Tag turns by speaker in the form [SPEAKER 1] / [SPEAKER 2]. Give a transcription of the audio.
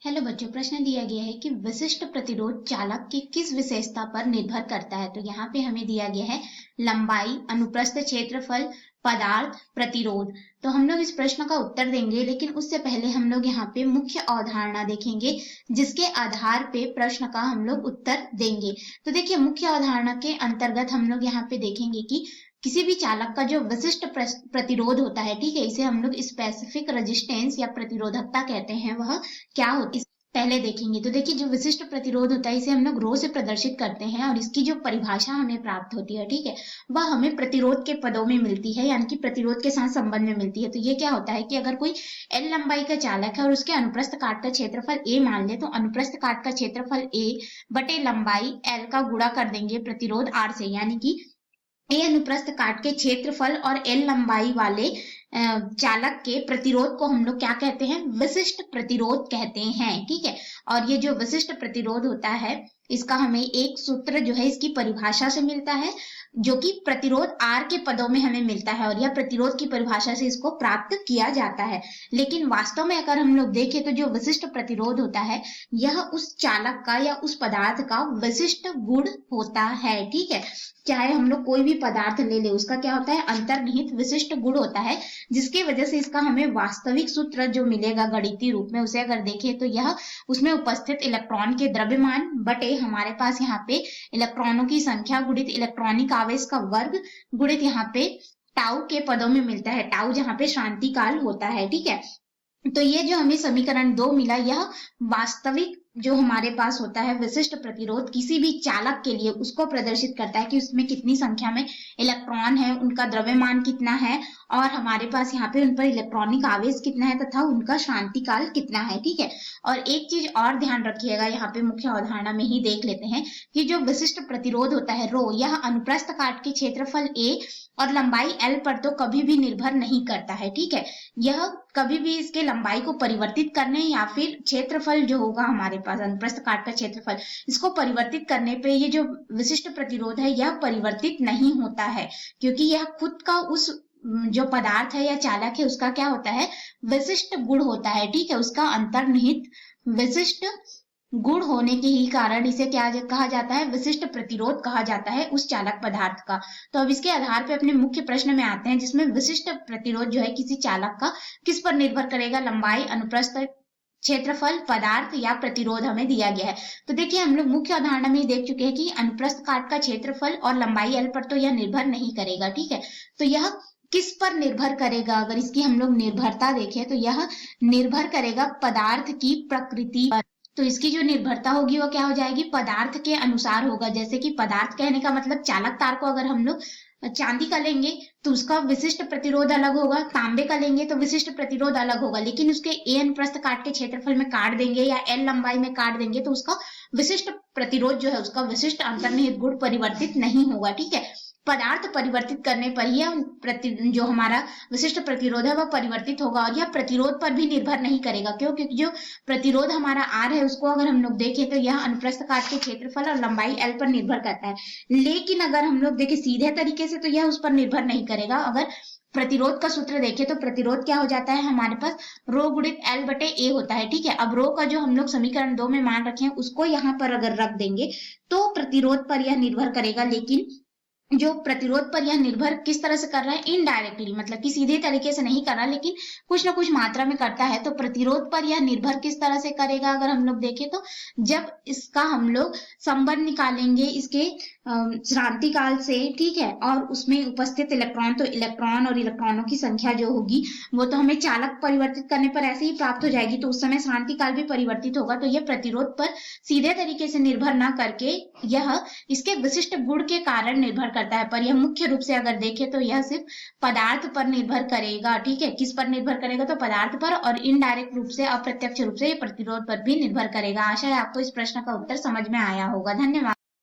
[SPEAKER 1] Hello बच्चों, प्रश्न दिया गया है कि विशिष्ट प्रतिरोध चालक की किस विशेषता पर निर्भर करता है। तो यहाँ पे हमें दिया गया है लंबाई, अनुप्रस्थ क्षेत्रफल, पदार्थ, प्रतिरोध। तो हम लोग इस प्रश्न का उत्तर देंगे, लेकिन उससे पहले हम लोग यहाँ पे मुख्य अवधारणा देखेंगे, जिसके आधार पे प्रश्न का हम लोग उत्तर देंगे। तो देखिए, मुख्य अवधारणा के अंतर्गत हम लोग यहाँ पे देखेंगे कि किसी भी चालक का जो विशिष्ट प्रतिरोध होता है, ठीक है, इसे हम लोग स्पेसिफिक रेजिस्टेंस या प्रतिरोधकता कहते हैं, वह क्या होती है पहले देखेंगे। तो देखिए, जो विशिष्ट प्रतिरोध होता है इसे हम लोग रो से प्रदर्शित करते हैं और इसकी जो परिभाषा हमें प्राप्त होती है, ठीक है, वह हमें प्रतिरोध के पदों में मिलती है, यानी कि प्रतिरोध के साथ संबंध में मिलती है। तो ये क्या होता है कि अगर कोई एल लंबाई का चालक है और उसके अनुप्रस्थ काट का क्षेत्रफल ए मान ले, तो अनुप्रस्थ काट का क्षेत्रफल ए बटे लंबाई एल का गुणा कर देंगे प्रतिरोध आर से, यानी कि ए अनुप्रस्थ काट के क्षेत्रफल और एल लंबाई वाले चालक के प्रतिरोध को हम लोग क्या कहते हैं? विशिष्ट प्रतिरोध कहते हैं, ठीक है। और ये जो विशिष्ट प्रतिरोध होता है, इसका हमें एक सूत्र जो है इसकी परिभाषा से मिलता है, जो कि प्रतिरोध आर के पदों में हमें मिलता है, और यह प्रतिरोध की परिभाषा से इसको प्राप्त किया जाता है। लेकिन वास्तव में अगर हम लोग देखें तो जो विशिष्ट प्रतिरोध होता है, यह उस चालक का या उस पदार्थ का विशिष्ट गुण होता है, ठीक है। चाहे हम लोग कोई भी पदार्थ ले ले, उसका क्या होता है? अंतर्निहित विशिष्ट गुण होता है, जिसकी वजह से इसका हमें वास्तविक सूत्र जो मिलेगा गणितीय रूप में, उसे अगर देखें तो यह उसमें उपस्थित इलेक्ट्रॉन के द्रव्यमान बटे हमारे पास यहाँ पे इलेक्ट्रॉनों की संख्या गुणित इलेक्ट्रॉनिक आवेश का वर्ग गुणित यहाँ पे टाउ के पदों में मिलता है। टाउ जहाँ पे शांति काल होता है, ठीक है। तो ये जो हमें समीकरण 2 मिला, यह वास्तविक जो हमारे पास होता है विशिष्ट प्रतिरोध किसी भी चालक के लिए, उसको प्रदर्शित करता है कि उसमें कितनी संख्या में इलेक्ट्रॉन है, उनका द्रव्यमान कितना है, और हमारे पास यहाँ पे उन पर इलेक्ट्रॉनिक आवेश कितना है तथा उनका शांति काल कितना है, ठीक है। और एक चीज और ध्यान रखिएगा, यहाँ पे मुख्य अवधारणा में ही देख लेते हैं कि जो विशिष्ट प्रतिरोध होता है रो, यह अनुप्रस्थ काट के क्षेत्रफल ए और लंबाई एल पर तो कभी भी निर्भर नहीं करता है, ठीक है। यह कभी भी इसके लंबाई को परिवर्तित करने या फिर क्षेत्रफल जो होगा हमारे पास अनुप्रस्थ काट का क्षेत्रफल, इसको परिवर्तित करने पे ये जो विशिष्ट प्रतिरोध है यह परिवर्तित नहीं होता है, क्योंकि यह खुद का उस जो पदार्थ है या चालक है उसका क्या होता है? विशिष्ट गुण होता है, ठीक है। उसका अंतर्निहित विशिष्ट गुण होने के ही कारण इसे क्या कहा जाता है? विशिष्ट प्रतिरोध कहा जाता है उस चालक पदार्थ का। तो अब इसके आधार पे अपने मुख्य प्रश्न में आते हैं, जिसमें विशिष्ट प्रतिरोध जो है किसी चालक का किस पर निर्भर करेगा? लंबाई, अनुप्रस्थ क्षेत्रफल, पदार्थ या प्रतिरोध हमें दिया गया है। तो देखिए, हम लोग मुख्य अवधारणा में देख चुके हैं कि अनुप्रस्थ काट का क्षेत्रफल और लंबाई एल पर तो यह निर्भर नहीं करेगा, ठीक है। तो यह किस पर निर्भर करेगा? अगर इसकी हम लोग निर्भरता देखें तो यह निर्भर करेगा पदार्थ की प्रकृति पर। तो इसकी जो निर्भरता होगी वो क्या हो जाएगी? पदार्थ के अनुसार होगा। जैसे कि पदार्थ कहने का मतलब चालक तार को अगर हम लोग चांदी का लेंगे तो उसका विशिष्ट प्रतिरोध अलग होगा, तांबे का लेंगे तो विशिष्ट प्रतिरोध अलग होगा, लेकिन उसके ए अनुप्रस्थ काट के क्षेत्रफल में काट देंगे या एल लंबाई में काट देंगे तो उसका विशिष्ट प्रतिरोध जो है, उसका विशिष्ट अंतर्निहित गुण परिवर्तित नहीं होगा, ठीक है। पदार्थ परिवर्तित करने पर ही जो हमारा विशिष्ट प्रतिरोध है वह परिवर्तित होगा, और यह प्रतिरोध पर भी निर्भर नहीं करेगा। क्यों? क्योंकि जो प्रतिरोध हमारा आर है उसको अगर हम लोग देखें तो यह अनुप्रस्थ काट के क्षेत्रफल और लंबाई एल पर निर्भर करता है, लेकिन अगर हम लोग देखें सीधे तरीके से तो यह उस पर निर्भर नहीं करेगा। अगर प्रतिरोध का सूत्र देखें तो प्रतिरोध क्या हो जाता है? हमारे पास रो गुणित एल बटे ए होता है, ठीक है। अब रो का जो हम लोग समीकरण 2 में मान रखे हैं उसको यहाँ पर अगर रख देंगे तो प्रतिरोध पर यह निर्भर करेगा, लेकिन जो प्रतिरोध पर यह निर्भर किस तरह से कर रहा है? इनडायरेक्टली, मतलब कि सीधे तरीके से नहीं कर रहा, लेकिन कुछ ना कुछ मात्रा में करता है। तो प्रतिरोध पर यह निर्भर किस तरह से करेगा? अगर हम लोग देखें तो जब इसका हम लोग संबंध निकालेंगे इसके श्रांति काल से, ठीक है, और उसमें उपस्थित इलेक्ट्रॉन, तो इलेक्ट्रॉन और इलेक्ट्रॉनों की संख्या जो होगी वो तो हमें चालक परिवर्तित करने पर ऐसे ही प्राप्त हो जाएगी, तो उस समय श्रांति काल भी परिवर्तित होगा। तो यह प्रतिरोध पर सीधे तरीके से निर्भर ना करके यह इसके विशिष्ट गुण के कारण निर्भर करता है। पर यह मुख्य रूप से अगर देखें तो यह सिर्फ पदार्थ पर निर्भर करेगा, ठीक है। किस पर निर्भर करेगा? तो पदार्थ पर, और इनडायरेक्ट रूप से, अप्रत्यक्ष रूप से ये प्रतिरोध पर भी निर्भर करेगा। आशा है आपको इस प्रश्न का उत्तर समझ में आया होगा। धन्यवाद।